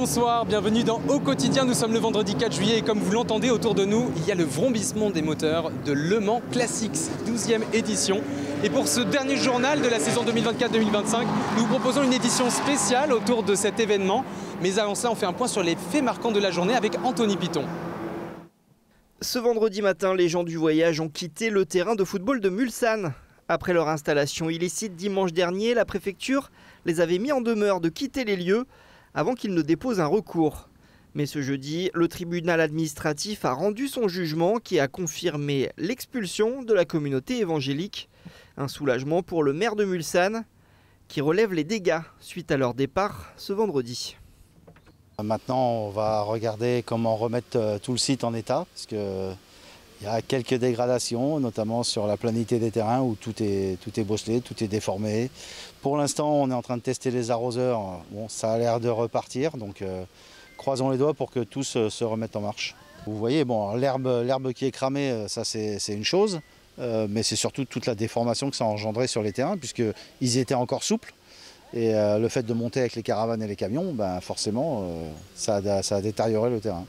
Bonsoir, bienvenue dans Au Quotidien. Nous sommes le vendredi 4 juillet et comme vous l'entendez autour de nous, il y a le vrombissement des moteurs de Le Mans Classics, 12e édition. Et pour ce dernier journal de la saison 2024-2025, nous vous proposons une édition spéciale autour de cet événement. Mais avant ça, on fait un point sur les faits marquants de la journée avec Anthony Piton. Ce vendredi matin, les gens du voyage ont quitté le terrain de football de Mulsanne. Après leur installation illicite dimanche dernier, la préfecture les avait mis en demeure de quitter les lieux avant qu'ils ne déposent un recours. Mais ce jeudi, le tribunal administratif a rendu son jugement qui a confirmé l'expulsion de la communauté évangélique. Un soulagement pour le maire de Mulsanne qui relève les dégâts suite à leur départ ce vendredi. Maintenant, on va regarder comment remettre tout le site en état, parce qu'il y a quelques dégradations, notamment sur la planité des terrains où tout est bosselé, tout est déformé. Pour l'instant, on est en train de tester les arroseurs. Bon, ça a l'air de repartir, donc croisons les doigts pour que tout se remette en marche. Vous voyez, bon, l'herbe qui est cramée, ça c'est une chose, mais c'est surtout toute la déformation que ça a engendré sur les terrains, puisqu'ils étaient encore souples. Et le fait de monter avec les caravanes et les camions, ben forcément, ça a détérioré le terrain.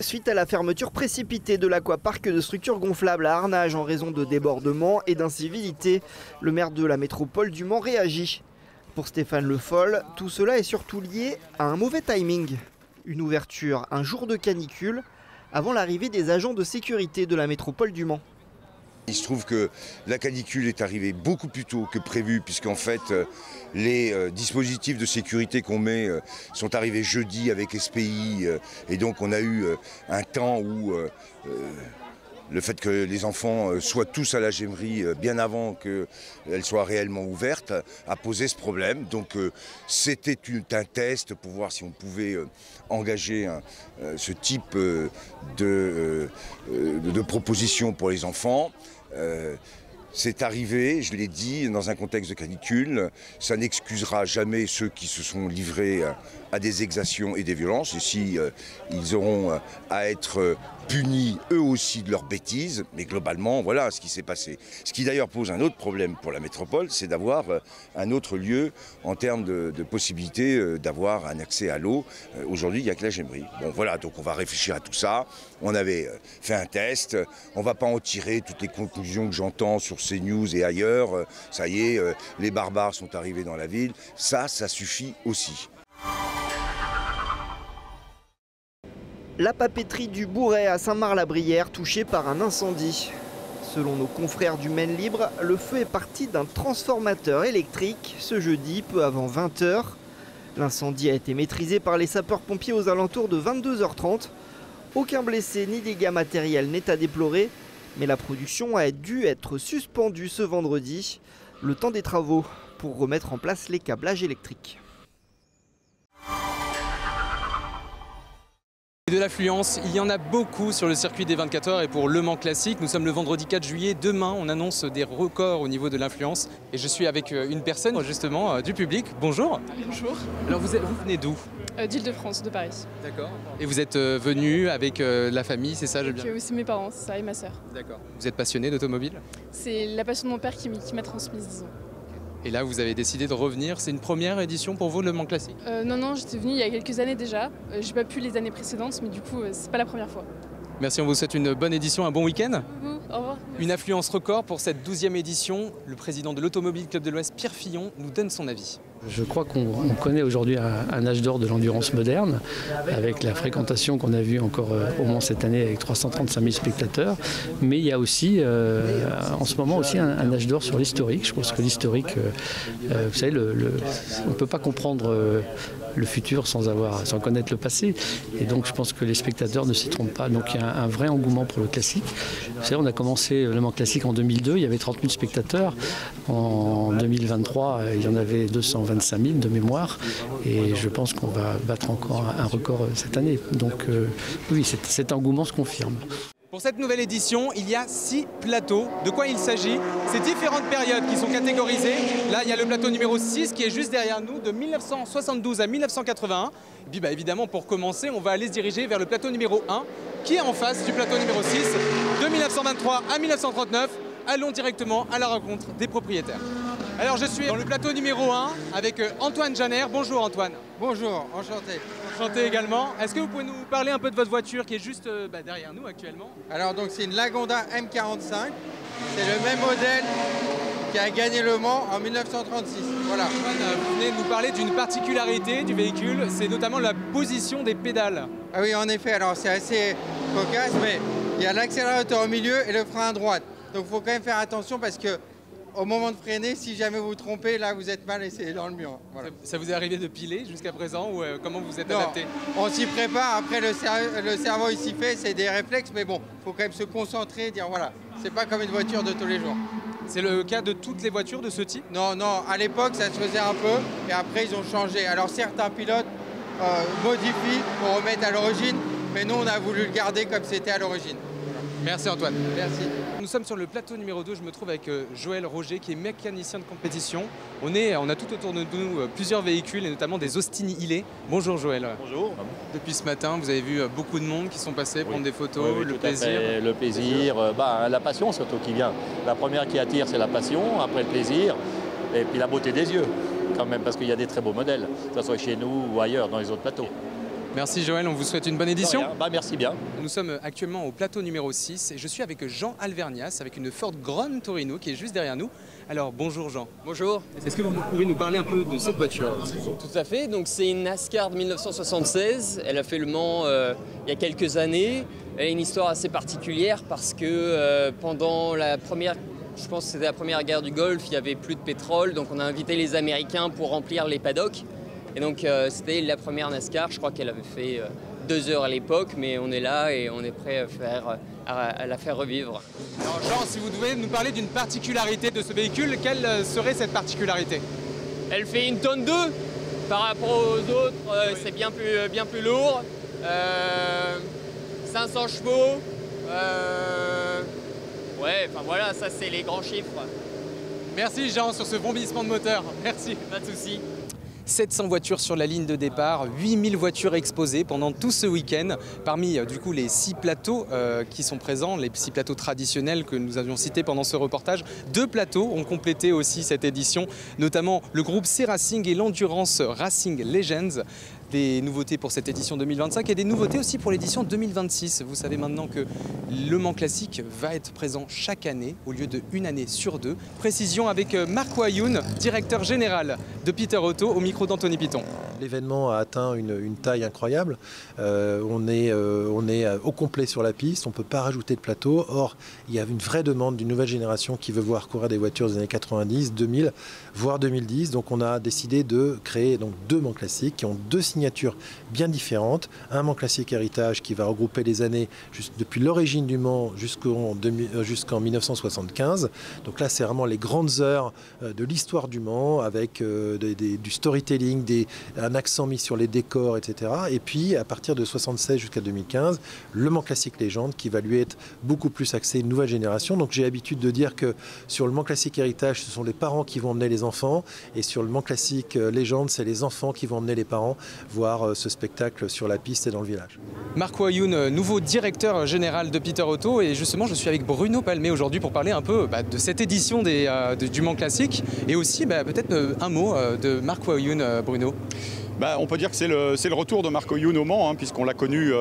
Suite à la fermeture précipitée de l'aquapark de structures gonflables à Arnage en raison de débordements et d'incivilités, le maire de la métropole du Mans réagit. Pour Stéphane Le Foll, tout cela est surtout lié à un mauvais timing. Une ouverture un jour de canicule avant l'arrivée des agents de sécurité de la métropole du Mans. Il se trouve que la canicule est arrivée beaucoup plus tôt que prévu, puisqu'en fait les dispositifs de sécurité qu'on met sont arrivés jeudi avec SPI, et donc on a eu un temps où le fait que les enfants soient tous à la Gémerie bien avant qu'elle soit réellement ouverte a posé ce problème. Donc c'était un test pour voir si on pouvait engager ce type de proposition pour les enfants. C'est arrivé, je l'ai dit, dans un contexte de canicule. Ça n'excusera jamais ceux qui se sont livrés à des exactions et des violences. Et si ils auront à être punis eux aussi de leurs bêtises, mais globalement, voilà ce qui s'est passé. Ce qui d'ailleurs pose un autre problème pour la métropole, c'est d'avoir un autre lieu en termes de possibilité d'avoir un accès à l'eau. Aujourd'hui, il n'y a que la Gémerie. Bon voilà, donc on va réfléchir à tout ça. On avait fait un test, on ne va pas en tirer toutes les conclusions que j'entends sur CNews et ailleurs. Ça y est, les barbares sont arrivés dans la ville. Ça suffit aussi. La papeterie du Bourret à Saint-Marc-la-Brière touchée par un incendie. Selon nos confrères du Maine Libre, le feu est parti d'un transformateur électrique ce jeudi peu avant 20 h. L'incendie a été maîtrisé par les sapeurs-pompiers aux alentours de 22h30. Aucun blessé ni dégâts matériels n'est à déplorer, mais la production a dû être suspendue ce vendredi, le temps des travaux pour remettre en place les câblages électriques. De l'affluence, il y en a beaucoup sur le circuit des 24 heures et pour Le Mans Classique. Nous sommes le vendredi 4 juillet. Demain, on annonce des records au niveau de l'influence. Et je suis avec une personne justement du public. Bonjour. Bonjour. Alors vous venez d'où? D'Île-de-France, de Paris. D'accord. Et vous êtes venu avec la famille, c'est ça? C'est mes parents, c'est ça, et ma sœur. D'accord. Vous êtes passionné d'automobile? C'est la passion de mon père qui m'a transmise, disons. Et là, vous avez décidé de revenir. C'est une première édition pour vous, Le Mans Classique? Non, j'étais venue il y a quelques années déjà. J'ai pas pu les années précédentes, mais du coup, c'est pas la première fois. Merci, on vous souhaite une bonne édition, un bon week-end. Au revoir. Une affluence record pour cette 12e édition. Le président de l'Automobile Club de l'Ouest, Pierre Fillon, nous donne son avis. Je crois qu'on connaît aujourd'hui un âge d'or de l'endurance moderne, avec la fréquentation qu'on a vue encore au Mans cette année avec 335 000 spectateurs. Mais il y a aussi, en ce moment, aussi un âge d'or sur l'historique. Je pense que l'historique, vous savez, on ne peut pas comprendre le futur sans connaître le passé. Et donc je pense que les spectateurs ne s'y trompent pas. Donc il y a un vrai engouement pour le classique. Vous savez, on a commencé Le Mans Classique en 2002, il y avait 30 000 spectateurs. En 2023, il y en avait 225 000 de mémoire. Et je pense qu'on va battre encore un record cette année. Donc oui, cet engouement se confirme. Pour cette nouvelle édition, il y a 6 plateaux. De quoi il s'agit? C'est différentes périodes qui sont catégorisées. Là, il y a le plateau numéro 6 qui est juste derrière nous, de 1972 à 1981. Et puis évidemment, pour commencer, on va aller se diriger vers le plateau numéro 1, qui est en face du plateau numéro 6, de 1923 à 1939. Allons directement à la rencontre des propriétaires. Alors je suis dans le plateau numéro 1 avec Antoine Janer. Bonjour Antoine. Bonjour, enchanté. Enchanté également. Est-ce que vous pouvez nous parler un peu de votre voiture qui est juste derrière nous actuellement? Alors donc c'est une Lagonda M45. C'est le même modèle qui a gagné Le Mans en 1936. Voilà. Antoine, vous venez de nous parler d'une particularité du véhicule, c'est notamment la position des pédales. Ah oui, en effet, alors c'est assez cocasse, mais il y a l'accélérateur au milieu et le frein à droite. Donc il faut quand même faire attention parce que au moment de freiner, si jamais vous vous trompez, là vous êtes mal et c'est dans le mur. Voilà. Ça vous est arrivé de piler jusqu'à présent ou comment vous êtes adapté? On s'y prépare, après le cerveau il s'y fait, c'est des réflexes, mais bon, il faut quand même se concentrer et dire voilà, c'est pas comme une voiture de tous les jours. C'est le cas de toutes les voitures de ce type? Non, non, à l'époque ça se faisait un peu et après ils ont changé. Alors certains pilotes modifient pour remettre à l'origine, mais nous on a voulu le garder comme c'était à l'origine. Merci Antoine. Merci. Nous sommes sur le plateau numéro 2, je me trouve avec Joël Roger qui est mécanicien de compétition. On a tout autour de nous plusieurs véhicules et notamment des Austin Hillet. Bonjour Joël. Bonjour. Depuis ce matin, vous avez vu beaucoup de monde qui sont passés prendre des photos, oui, le plaisir. Le plaisir, la passion surtout qui vient. La première qui attire c'est la passion, après le plaisir et puis la beauté des yeux quand même parce qu'il y a des très beaux modèles, que ce soit chez nous ou ailleurs dans les autres plateaux. Merci Joël, on vous souhaite une bonne édition. Merci bien. Nous sommes actuellement au plateau numéro 6 et je suis avec Jean Alvernias avec une Ford Gran Torino qui est juste derrière nous. Alors bonjour Jean. Bonjour. Est-ce que vous pouvez nous parler un peu de cette voiture? Tout à fait, donc c'est une NASCAR de 1976, elle a fait Le Mans il y a quelques années. Elle a une histoire assez particulière parce que pendant la première, je pense que c'était la première guerre du Golfe, il n'y avait plus de pétrole, donc on a invité les Américains pour remplir les paddocks. Et donc c'était la première NASCAR, je crois qu'elle avait fait 2 heures à l'époque, mais on est là et on est prêt à la faire revivre. Alors Jean, si vous devez nous parler d'une particularité de ce véhicule, quelle serait cette particularité? Elle fait 1 tonne 2 par rapport aux autres, c'est bien plus lourd. 500 chevaux. Ouais, enfin voilà, ça c'est les grands chiffres. Merci Jean sur ce bombissement de moteur. Merci. Pas de souci. 700 voitures sur la ligne de départ, 8000 voitures exposées pendant tout ce week-end. Parmi du coup les 6 plateaux qui sont présents, les 6 plateaux traditionnels que nous avions cités pendant ce reportage, 2 plateaux ont complété aussi cette édition, notamment le groupe C-Racing et l'Endurance Racing Legends. Des nouveautés pour cette édition 2025 et des nouveautés aussi pour l'édition 2026. Vous savez maintenant que Le Mans Classique va être présent chaque année au lieu de 1 année sur 2. Précision avec Marc Wayoun, directeur général de Peter Auto, au micro d'Anthony Piton. L'événement a atteint une taille incroyable. On est au complet sur la piste, on ne peut pas rajouter de plateau. Or, il y a une vraie demande d'une nouvelle génération qui veut voir courir des voitures des années 90, 2000, voire 2010. Donc on a décidé de créer donc 2 Mans Classiques qui ont 2 signatures bien différentes. Un Mans Classique Héritage qui va regrouper les années depuis l'origine du Mans jusqu'en 1975. Donc là, c'est vraiment les grandes heures de l'histoire du Mans avec du storytelling, un accent mis sur les décors, etc. Et puis, à partir de 1976 jusqu'à 2015, le Mans Classique Légende qui va lui être beaucoup plus axé une nouvelle génération. Donc j'ai l'habitude de dire que sur le Mans Classique Héritage, ce sont les parents qui vont emmener les enfants. Et sur le Mans Classique Légende, c'est les enfants qui vont emmener les parents voir ce spectacle sur la piste et dans le village. Marc Wayoun, nouveau directeur général de Peter Auto. Et justement, je suis avec Bruno Palmé aujourd'hui pour parler un peu de cette édition du Mans Classique. Et aussi, peut-être un mot de Marc Wayoun, Bruno. On peut dire que c'est le retour de Marc Wayoun au Mans, puisqu'on l'a connu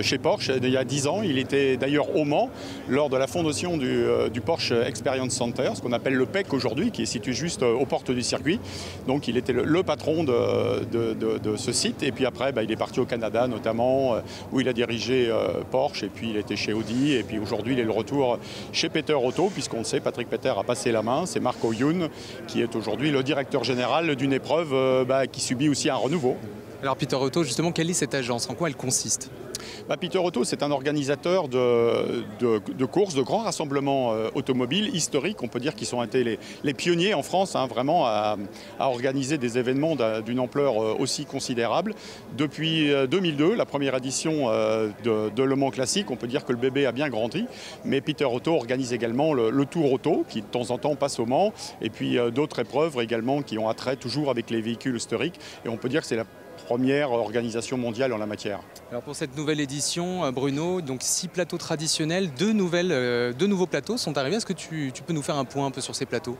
chez Porsche il y a 10 ans. Il était d'ailleurs au Mans lors de la fondation du Porsche Experience Center, ce qu'on appelle le PEC aujourd'hui, qui est situé juste aux portes du circuit. Donc il était le patron de ce site. Et puis après, il est parti au Canada notamment, où il a dirigé Porsche. Et puis il était chez Audi. Et puis aujourd'hui, il est le retour chez Peter Auto, puisqu'on le sait, Patrick Peter a passé la main. C'est Marc Wayoun qui est aujourd'hui le directeur général d'une épreuve qui subit aussi un renouveau. Alors Peter Auto, justement, quelle est cette agence? En quoi elle consiste? Peter Auto, c'est un organisateur de courses, de grands rassemblements automobiles historiques. On peut dire qu'ils ont été les pionniers en France, vraiment, à organiser des événements d'une ampleur aussi considérable. Depuis 2002, la première édition de Le Mans Classique, on peut dire que le bébé a bien grandi. Mais Peter Auto organise également le Tour Auto, qui de temps en temps passe au Mans, et puis d'autres épreuves également qui ont attrait toujours avec les véhicules historiques. Et on peut dire que c'est la première organisation mondiale en la matière. Alors pour cette nouvelle édition, Bruno, donc 6 plateaux traditionnels, 2 nouveaux plateaux sont arrivés. Est-ce que tu peux nous faire un point un peu sur ces plateaux?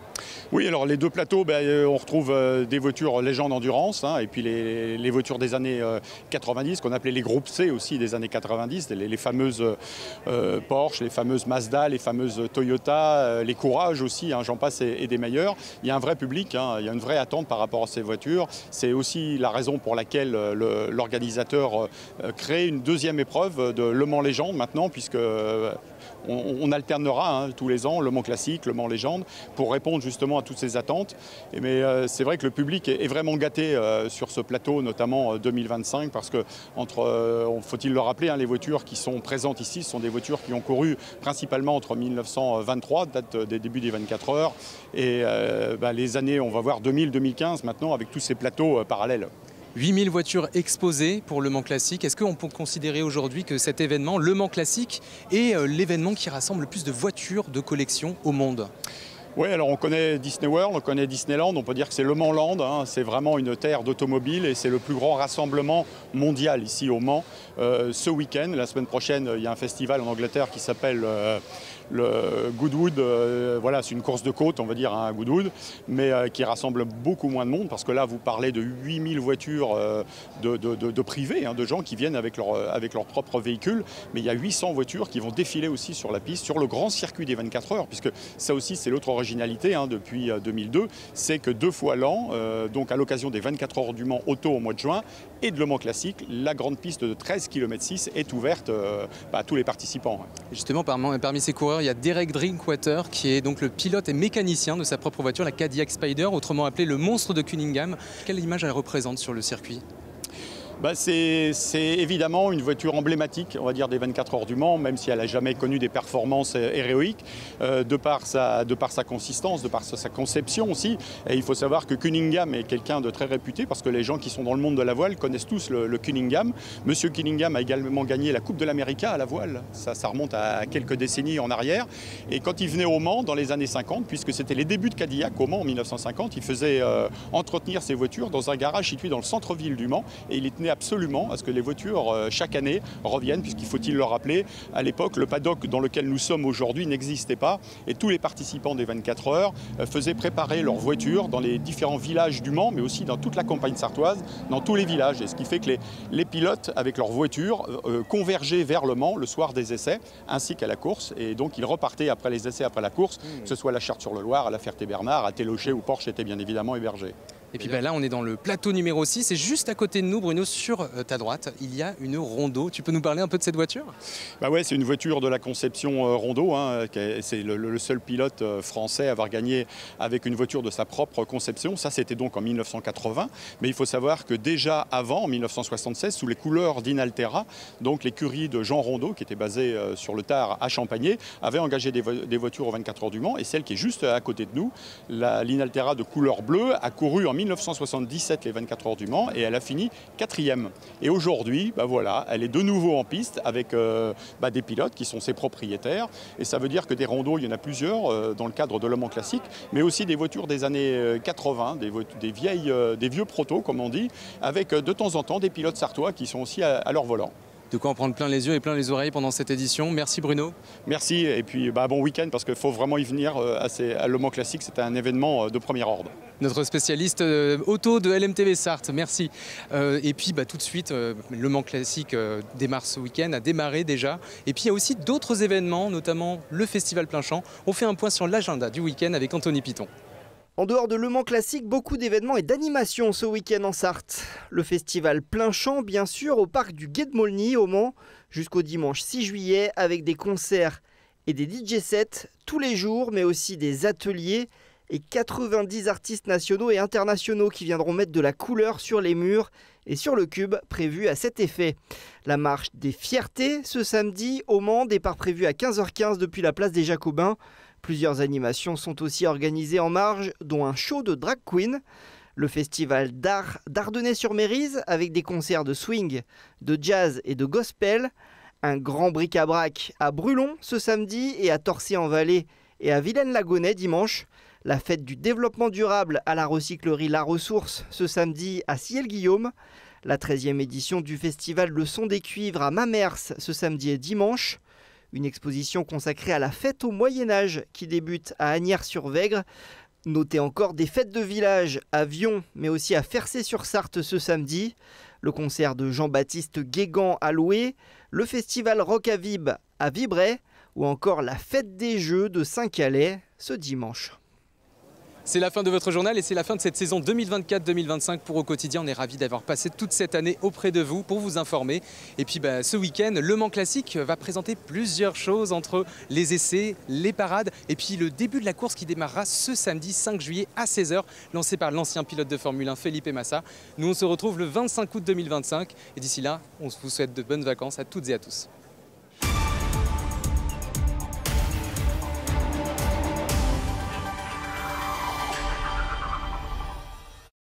Oui, alors les 2 plateaux, on retrouve des voitures légende endurance, et puis les voitures des années 90, qu'on appelait les groupes C aussi des années 90, les fameuses Porsche, les fameuses Mazda, les fameuses Toyota, les Courage aussi, j'en passe et des meilleurs. Il y a un vrai public, il y a une vraie attente par rapport à ces voitures. C'est aussi la raison pour laquelle l'organisateur crée une deuxième épreuve de Le Mans Légende maintenant, puisque on alternera tous les ans Le Mans Classique, Le Mans Légende, pour répondre justement à toutes ces attentes. Mais c'est vrai que le public est vraiment gâté sur ce plateau, notamment 2025, parce que, faut-il le rappeler, les voitures qui sont présentes ici sont des voitures qui ont couru principalement entre 1923, date des débuts des 24 heures, et les années, on va voir 2000-2015 maintenant, avec tous ces plateaux parallèles. 8000 voitures exposées pour Le Mans Classique. Est-ce qu'on peut considérer aujourd'hui que cet événement, Le Mans Classique, est l'événement qui rassemble le plus de voitures de collection au monde? Oui, alors on connaît Disney World, on connaît Disneyland, on peut dire que c'est Le Mans Land, c'est vraiment une terre d'automobile et c'est le plus grand rassemblement mondial ici au Mans. Ce week-end, la semaine prochaine, il y a un festival en Angleterre qui s'appelle le Goodwood, voilà, c'est une course de côte, on va dire, Goodwood, mais qui rassemble beaucoup moins de monde, parce que là, vous parlez de 8000 voitures de privés, de gens qui viennent avec leur propre véhicule, mais il y a 800 voitures qui vont défiler aussi sur la piste, sur le grand circuit des 24 heures, puisque ça aussi, c'est l'autre originalité depuis 2002, c'est que 2 fois l'an, donc à l'occasion des 24 heures du Mans Auto au mois de juin, et de Le Mans Classique, la grande piste de 13 km/6 est ouverte à tous les participants. Justement, parmi ces coureurs, il y a Derek Drinkwater, qui est donc le pilote et mécanicien de sa propre voiture, la Cadillac Spider, autrement appelée le monstre de Cunningham. Quelle image elle représente sur le circuit ? C'est évidemment une voiture emblématique, on va dire, des 24 heures du Mans, même si elle n'a jamais connu des performances héroïques, de par sa consistance, de par sa conception aussi. Et il faut savoir que Cunningham est quelqu'un de très réputé, parce que les gens qui sont dans le monde de la voile connaissent tous le Cunningham. Monsieur Cunningham a également gagné la Coupe de l'América à la voile, ça remonte à quelques décennies en arrière. Et quand il venait au Mans dans les années 50, puisque c'était les débuts de Cadillac au Mans en 1950, il faisait entretenir ses voitures dans un garage situé dans le centre-ville du Mans, et il tenait absolument à ce que les voitures chaque année reviennent, puisqu'il faut-il le rappeler, à l'époque le paddock dans lequel nous sommes aujourd'hui n'existait pas, et tous les participants des 24 heures faisaient préparer leurs voitures dans les différents villages du Mans, mais aussi dans toute la campagne sartoise, dans tous les villages, et ce qui fait que les pilotes avec leurs voitures convergeaient vers le Mans le soir des essais, ainsi qu'à la course, et donc ils repartaient après les essais, après la course, que ce soit à la Charte-sur-le-Loir, à la Ferté-Bernard, à Télocher, où Porsche était bien évidemment hébergé. Et puis là, on est dans le plateau numéro 6, et juste à côté de nous, Bruno, sur ta droite, il y a une Rondeau. Tu peux nous parler un peu de cette voiture ? Ouais, c'est une voiture de la conception Rondeau. C'est le seul pilote français à avoir gagné avec une voiture de sa propre conception. Ça, c'était donc en 1980. Mais il faut savoir que déjà avant, en 1976, sous les couleurs d'Inaltera, donc l'écurie de Jean Rondeau, qui était basée sur le Tard à Champagné, avait engagé des voitures aux 24 heures du Mans. Et celle qui est juste à côté de nous, l'Inaltera de couleur bleue, a couru en 1977 les 24 heures du Mans, et elle a fini 4e. Et aujourd'hui, voilà, elle est de nouveau en piste avec des pilotes qui sont ses propriétaires. Et ça veut dire que des rondeaux, il y en a plusieurs dans le cadre de Le Mans Classique, mais aussi des voitures des années 80, des vieux protos, comme on dit, avec de temps en temps des pilotes sartois qui sont aussi à leur volant. De quoi en prendre plein les yeux et plein les oreilles pendant cette édition. Merci Bruno. Merci, et puis bon week-end, parce qu'il faut vraiment y venir à Le Mans Classique, c'est un événement de premier ordre. Notre spécialiste auto de LMTV Sarthe, merci. Et puis tout de suite, Le Mans Classique démarre ce week-end, a démarré déjà. Et puis il y a aussi d'autres événements, notamment le Festival Plein Champ. On fait un point sur l'agenda du week-end avec Anthony Piton. En dehors de Le Mans Classique, beaucoup d'événements et d'animations ce week-end en Sarthe. Le festival Plein Champ, bien sûr, au parc du Gué de Maulny au Mans, jusqu'au dimanche 6 juillet, avec des concerts et des DJ sets tous les jours, mais aussi des ateliers et 90 artistes nationaux et internationaux qui viendront mettre de la couleur sur les murs et sur le cube prévu à cet effet. La marche des fiertés ce samedi au Mans, départ prévu à 15h15 depuis la place des Jacobins. Plusieurs animations sont aussi organisées en marge, dont un show de drag queen. Le festival d'art d'Ardennais-sur-Mérise, avec des concerts de swing, de jazz et de gospel. Un grand bric-à-brac à Brulon ce samedi, et à Torcy-en-Vallée et à Vilaine-Lagonais dimanche. La fête du développement durable à la recyclerie La Ressource ce samedi à Ciel-Guillaume. La 13e édition du festival Le Son des Cuivres à Mamers ce samedi et dimanche. Une exposition consacrée à la fête au Moyen-Âge qui débute à Asnières-sur-Vègre. Notez encore des fêtes de village à Vion, mais aussi à Fercé-sur-Sarthe ce samedi. Le concert de Jean-Baptiste Guégan à Loué, le festival Rock à Vib à Vibray ou encore la fête des Jeux de Saint-Calais ce dimanche. C'est la fin de votre journal et c'est la fin de cette saison 2024-2025 pour Au Quotidien. On est ravis d'avoir passé toute cette année auprès de vous pour vous informer. Et puis ce week-end, Le Mans Classique va présenter plusieurs choses entre les essais, les parades et puis le début de la course qui démarrera ce samedi 5 juillet à 16h, lancé par l'ancien pilote de Formule 1 Felipe Massa. Nous on se retrouve le 25 août 2025 et d'ici là, on vous souhaite de bonnes vacances à toutes et à tous.